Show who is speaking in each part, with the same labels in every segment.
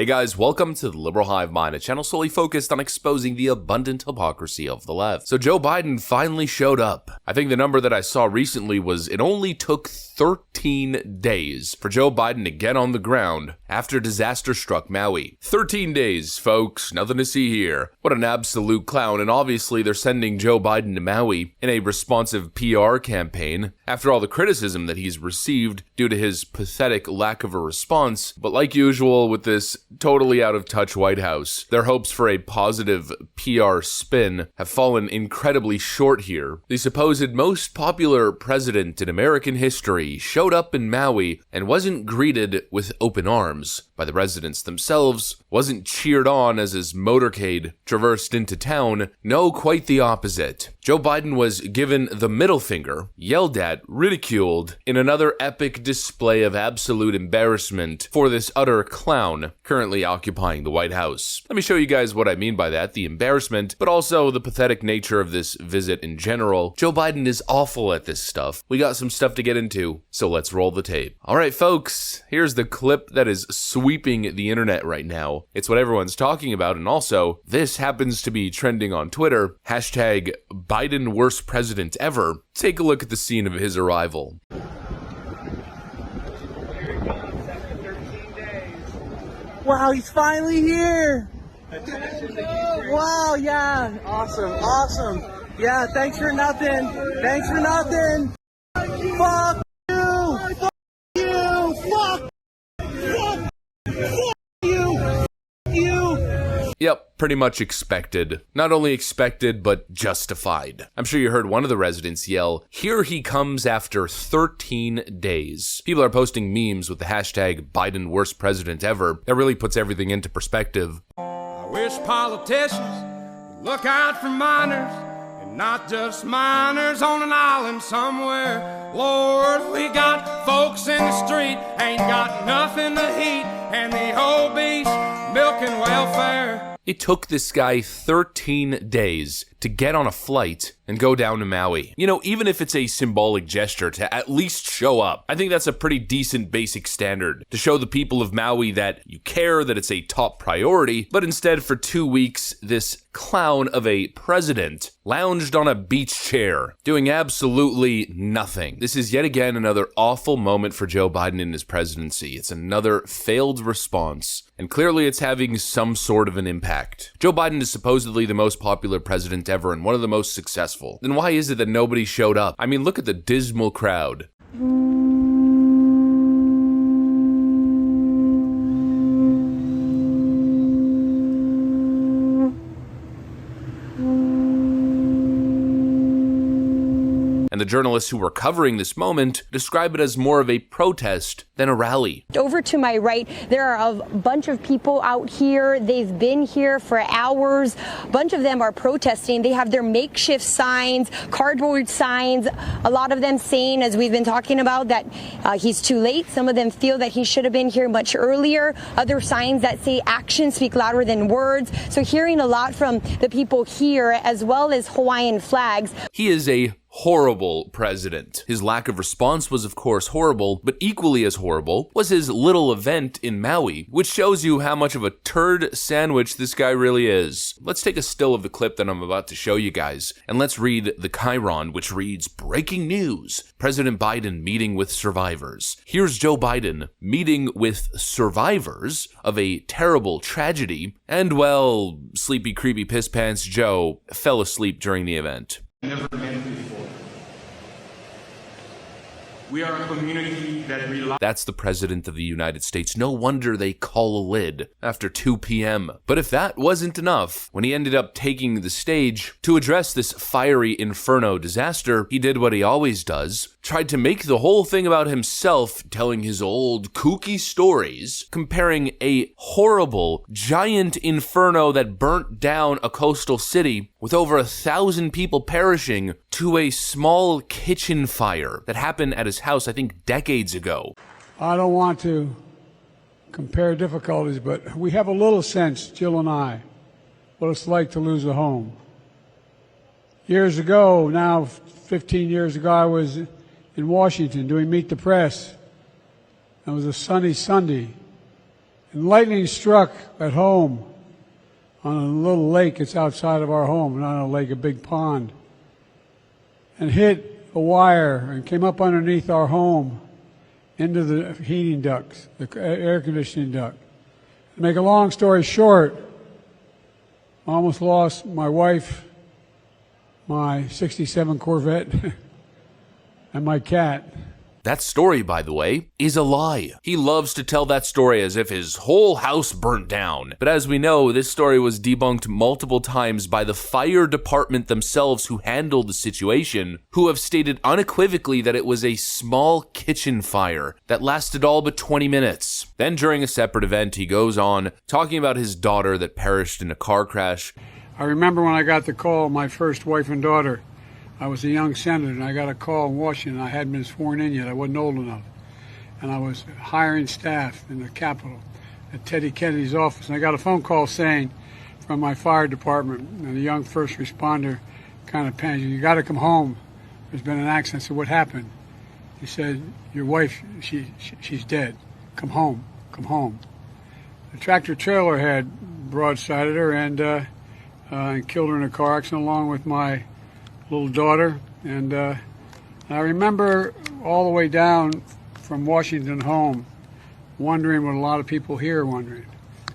Speaker 1: Hey guys, welcome to the Liberal Hive Mind, a channel solely focused on exposing the abundant hypocrisy of the left. So Joe Biden finally showed up. I think the number that I saw recently was it only took 13 days for Joe Biden to get on the ground after disaster struck Maui. 13 days, folks, nothing to see here. What an absolute clown, and obviously they're sending Joe Biden to Maui in a responsive PR campaign after all the criticism that he's received due to his pathetic lack of a response. But like usual with this totally out of touch White House, their hopes for a positive PR spin have fallen incredibly short here. The supposed most popular president in American history showed up in Maui and wasn't greeted with open arms by the residents themselves, wasn't cheered on as his motorcade traversed into town. No, quite the opposite. Joe Biden was given the middle finger, yelled at, ridiculed, in another epic display of absolute embarrassment for this utter clown currently occupying the White House. Let me show you guys what I mean by that, the embarrassment, but also the pathetic nature of this visit in general. Joe Biden is awful at this stuff. We got some stuff to get into, so let's roll the tape. All right, folks, here's the clip that is sweeping the internet right now. It's what everyone's talking about, and also, this happens to be trending on Twitter. Hashtag Biden worst president ever. Take a look at the scene of his arrival.
Speaker 2: Wow, he's finally here! Wow, yeah, awesome. Yeah, thanks for nothing. Fuck you!
Speaker 1: Yep, pretty much expected. Not only expected, but justified. I'm sure you heard one of the residents yell, "Here he comes after 13 days." People are posting memes with the hashtag Biden worst president ever. That really puts everything into perspective.
Speaker 3: I wish politicians would look out for minors, and not just minors on an island somewhere. Lord, we got folks in the street, ain't got nothing to eat, and the obese milking welfare.
Speaker 1: It took this guy 13 days to get on a flight and go down to Maui. You know, even if it's a symbolic gesture to at least show up, I think that's a pretty decent basic standard to show the people of Maui that you care, that it's a top priority. But instead, for 2 weeks, this clown of a president lounged on a beach chair, doing absolutely nothing. This is yet again another awful moment for Joe Biden in his presidency. It's another failed response, and clearly it's having some sort of an impact. Joe Biden is supposedly the most popular president ever and one of the most successful. Then why is it that nobody showed up? I mean, look at the dismal crowd. And the journalists who were covering this moment describe it as more of a protest than a rally.
Speaker 4: Over to my right, there are a bunch of people out here. They've been here for hours. A bunch of them are protesting. They have their makeshift signs, cardboard signs, a lot of them saying, as we've been talking about, that he's too late. Some of them feel that he should have been here much earlier. Other signs that say actions speak louder than words. So hearing a lot from the people here, as well as Hawaiian flags.
Speaker 1: He is a horrible president. His lack of response was of course horrible, but equally as horrible was his little event in Maui, which shows you how much of a turd sandwich this guy really is. Let's take a still of the clip that I'm about to show you guys, and let's read the chyron, which reads, "Breaking news, President Biden meeting with survivors." Here's Joe Biden meeting with survivors of a terrible tragedy, and well, sleepy creepy piss pants Joe fell asleep during the event.
Speaker 5: Never been before. We are a community that relies.
Speaker 1: That's the President of the United States. No wonder they call a lid after 2 p.m. But if that wasn't enough, when he ended up taking the stage to address this fiery inferno disaster, he did what he always does, tried to make the whole thing about himself, telling his old kooky stories, comparing a horrible, giant inferno that burnt down a coastal city with over 1,000 people perishing to a small kitchen fire that happened at his house, I think, decades ago.
Speaker 6: I don't want to compare difficulties, but we have a little sense, Jill and I, what it's like to lose a home. Years ago, now 15 years ago, I was in Washington doing Meet the Press. It was a sunny Sunday, And lightning struck at home on a little lake that's outside of our home, not a lake, a big pond, and hit a wire and came up underneath our home into the heating ducts, the air conditioning duct. To make a long story short, I almost lost my wife, my 67 Corvette, and my cat.
Speaker 1: That story, by the way, is a lie. He loves to tell that story as if his whole house burnt down. But as we know, this story was debunked multiple times by the fire department themselves who handled the situation, who have stated unequivocally that it was a small kitchen fire that lasted all but 20 minutes. Then during a separate event, he goes on talking about his daughter that perished in a car crash.
Speaker 6: I remember when I got the call, my first wife and daughter. I was a young senator, and I got a call in Washington. I hadn't been sworn in yet. I wasn't old enough. And I was hiring staff in the Capitol at Teddy Kennedy's office. And I got a phone call saying from my fire department, and a young first responder kind of panicked, "You got to come home. There's been an accident." I said, "What happened?" He said, "Your wife, she's dead. Come home. Come home." The tractor trailer had broadsided her and killed her in a car accident along with my little daughter. And I remember all the way down from Washington home wondering what a lot of people here are wondering.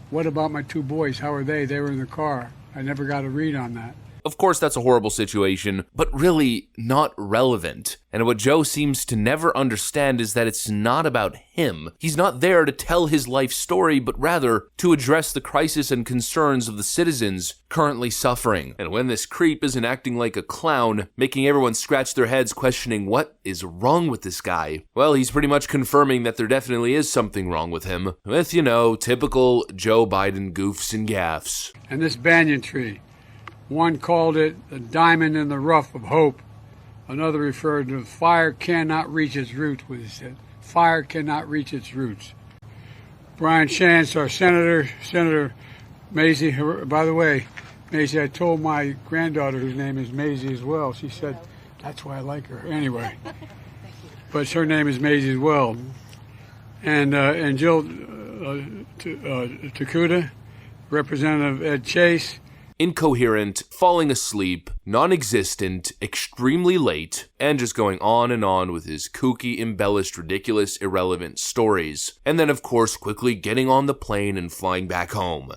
Speaker 6: What about my two boys? How are they? They were in the car. I never got a read on that.
Speaker 1: Of course, that's a horrible situation, but really not relevant. And what Joe seems to never understand is that it's not about him. He's not there to tell his life story, but rather to address the crisis and concerns of the citizens currently suffering. And when this creep isn't acting like a clown, making everyone scratch their heads questioning what is wrong with this guy, well, he's pretty much confirming that there definitely is something wrong with him. With, typical Joe Biden goofs and gaffes.
Speaker 6: And this banyan tree. One called it the diamond in the rough of hope. Another referred to fire cannot reach its roots, what he said. Fire cannot reach its roots. Brian Chance, our Senator Maisie, by the way, Maisie, I told my granddaughter, whose name is Maisie as well, she said, that's why I like her. Anyway, but her name is Maisie as well. And Jill Takuda, Representative Ed Chase,
Speaker 1: incoherent, falling asleep, non-existent, extremely late, and just going on and on with his kooky, embellished, ridiculous, irrelevant stories. And then, of course, quickly getting on the plane and flying back home.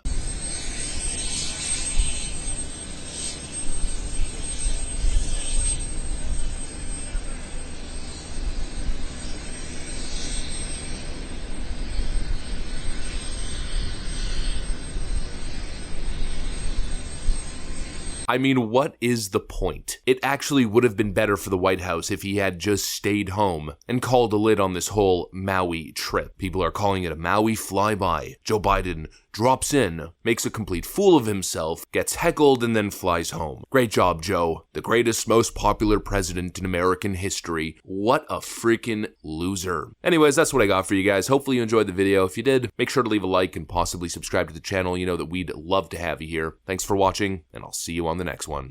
Speaker 1: I mean, what is the point? It actually would have been better for the White House if he had just stayed home and called a lid on this whole Maui trip. People are calling it a Maui flyby. Joe Biden drops in, makes a complete fool of himself, gets heckled, and then flies home. Great job, Joe. The greatest, most popular president in American history. What a freaking loser. Anyways, that's what I got for you guys. Hopefully you enjoyed the video. If you did, make sure to leave a like and possibly subscribe to the channel. You know that we'd love to have you here. Thanks for watching, and I'll see you on the next one.